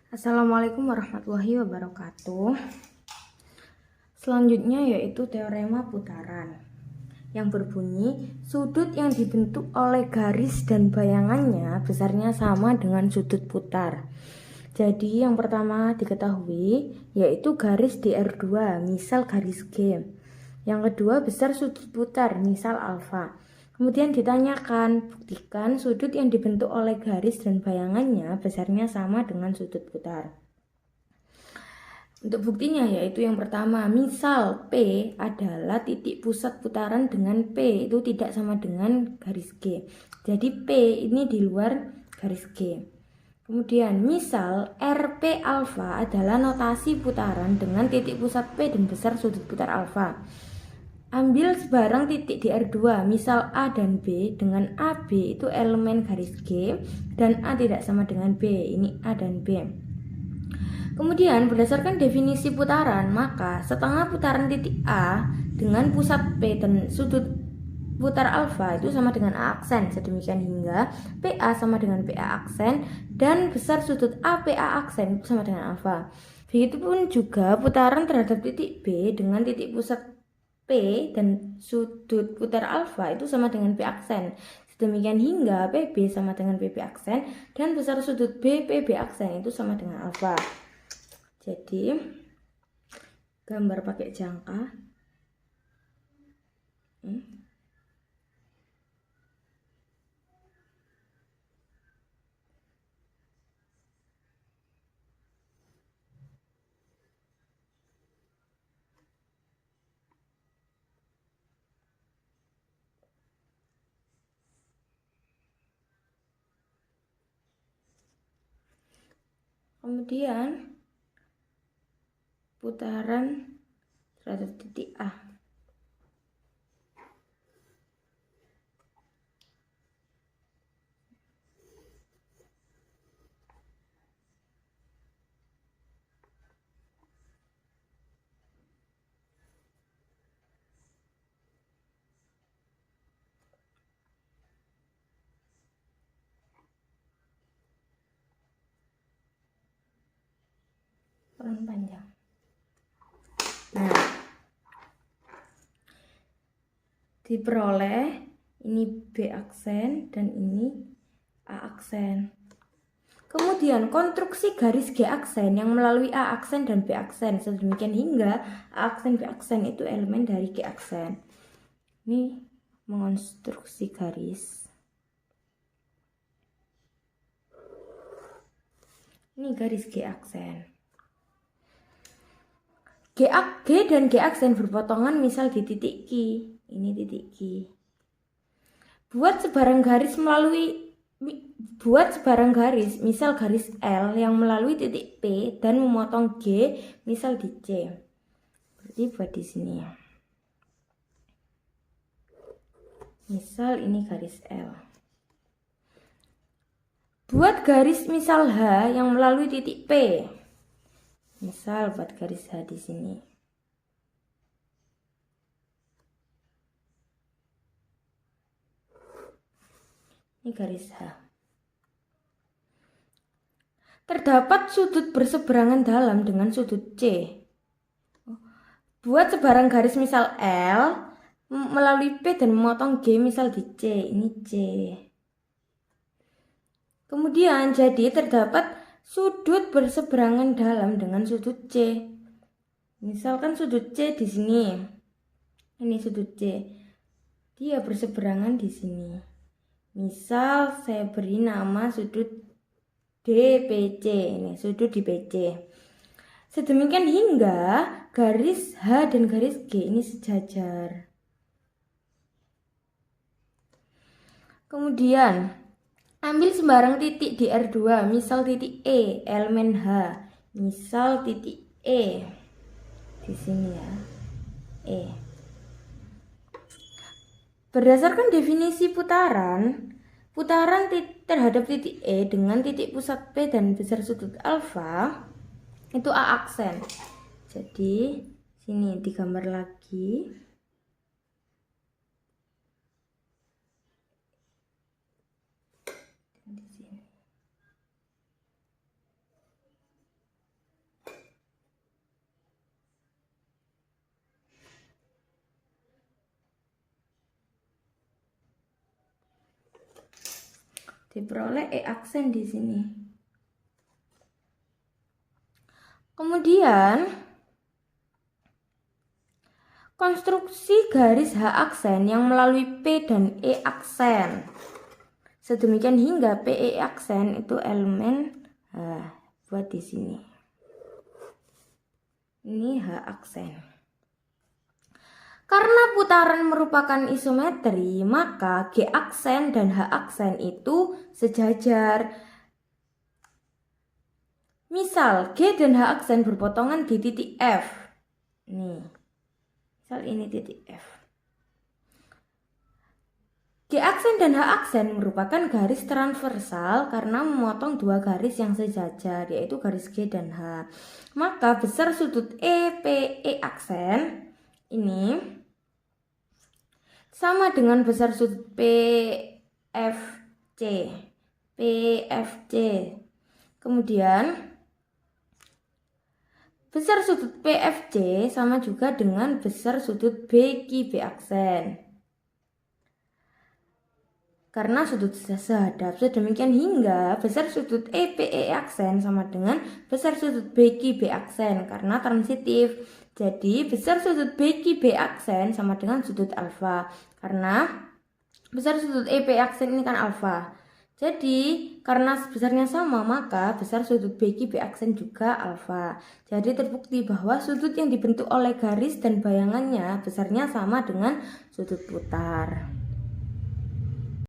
Assalamualaikum warahmatullahi wabarakatuh. Selanjutnya yaitu teorema putaran yang berbunyi sudut yang dibentuk oleh garis dan bayangannya besarnya sama dengan sudut putar. Jadi yang pertama diketahui yaitu garis DR2, misal garis G. Yang kedua besar sudut putar, misal alfa. Kemudian ditanyakan, buktikan sudut yang dibentuk oleh garis dan bayangannya besarnya sama dengan sudut putar. Untuk buktinya yaitu yang pertama, misal P adalah titik pusat putaran dengan P itu tidak sama dengan garis G. Jadi P ini di luar garis G. Kemudian misal RP alfa adalah notasi putaran dengan titik pusat P dan besar sudut putar alfa. Ambil sebarang titik di R2, misal A dan B, dengan AB itu elemen garis G dan A tidak sama dengan B, ini A dan B. Kemudian berdasarkan definisi putaran, maka setengah putaran titik A dengan pusat P dan sudut putar alfa itu sama dengan A aksen, sedemikian hingga PA sama dengan PA aksen dan besar sudut APA aksen sama dengan alfa. Begitupun juga putaran terhadap titik B dengan titik pusat P dan sudut putar alfa itu sama dengan P aksen. Sedemikian hingga PB sama dengan PB aksen dan besar sudut B PB aksen itu sama dengan alfa. Jadi gambar pakai jangka. Kemudian putaran terhadap titik A. Kurang panjang. Nah, diperoleh ini B aksen dan ini A aksen. Kemudian konstruksi garis G aksen yang melalui A aksen dan B aksen sedemikian hingga A aksen B aksen itu elemen dari G aksen. Ini mengonstruksi garis. Ini garis G aksen. G dan G aksen berpotongan misal di titik Q. Ini titik Q. Buat sebarang garis misal garis L yang melalui titik P dan memotong G misal di C. Berarti buat di sini. Misal ini garis L. Buat garis misal H yang melalui titik P. Misal buat garis H di sini. Ini garis H. Terdapat sudut berseberangan dalam dengan sudut C. Buat sebarang garis misal L melalui P dan memotong G misal di C. Ini C. Kemudian jadi terdapat sudut berseberangan dalam dengan sudut C. Misalkan sudut C di sini. Ini sudut C. Dia berseberangan di sini. Misal saya beri nama sudut DPC. Ini sudut di PC. Sedemikian hingga garis H dan garis G ini sejajar. Kemudian ambil sembarang titik di R2, misal titik E, elemen H, misal titik E. Di sini ya. E. Berdasarkan definisi putaran terhadap titik E dengan titik pusat P dan besar sudut alfa itu A aksen. Jadi sini digambar lagi. Di sini. diperoleh E aksen di sini. Kemudian konstruksi garis H aksen yang melalui P dan E aksen. Sedemikian hingga PE aksen itu elemen buat di sini. Ini H aksen. Karena putaran merupakan isometri, maka G aksen dan H aksen itu sejajar. Misal G dan H aksen berpotongan di titik F. Nih. Misal ini titik F. G aksen dan H aksen merupakan garis transversal karena memotong dua garis yang sejajar, yaitu garis G dan H. Maka besar sudut EPE aksen ini sama dengan besar sudut PFC. Kemudian besar sudut PFC sama juga dengan besar sudut BQB aksen. Karena sudut sehadap, sedemikian hingga besar sudut EPE aksen sama dengan besar sudut BQB aksen karena transitif. Jadi besar sudut BQB aksen sama dengan sudut alfa karena besar sudut EP aksen ini kan alfa. Jadi karena besarnya sama maka besar sudut BQB aksen juga alfa. Jadi terbukti bahwa sudut yang dibentuk oleh garis dan bayangannya besarnya sama dengan sudut putar.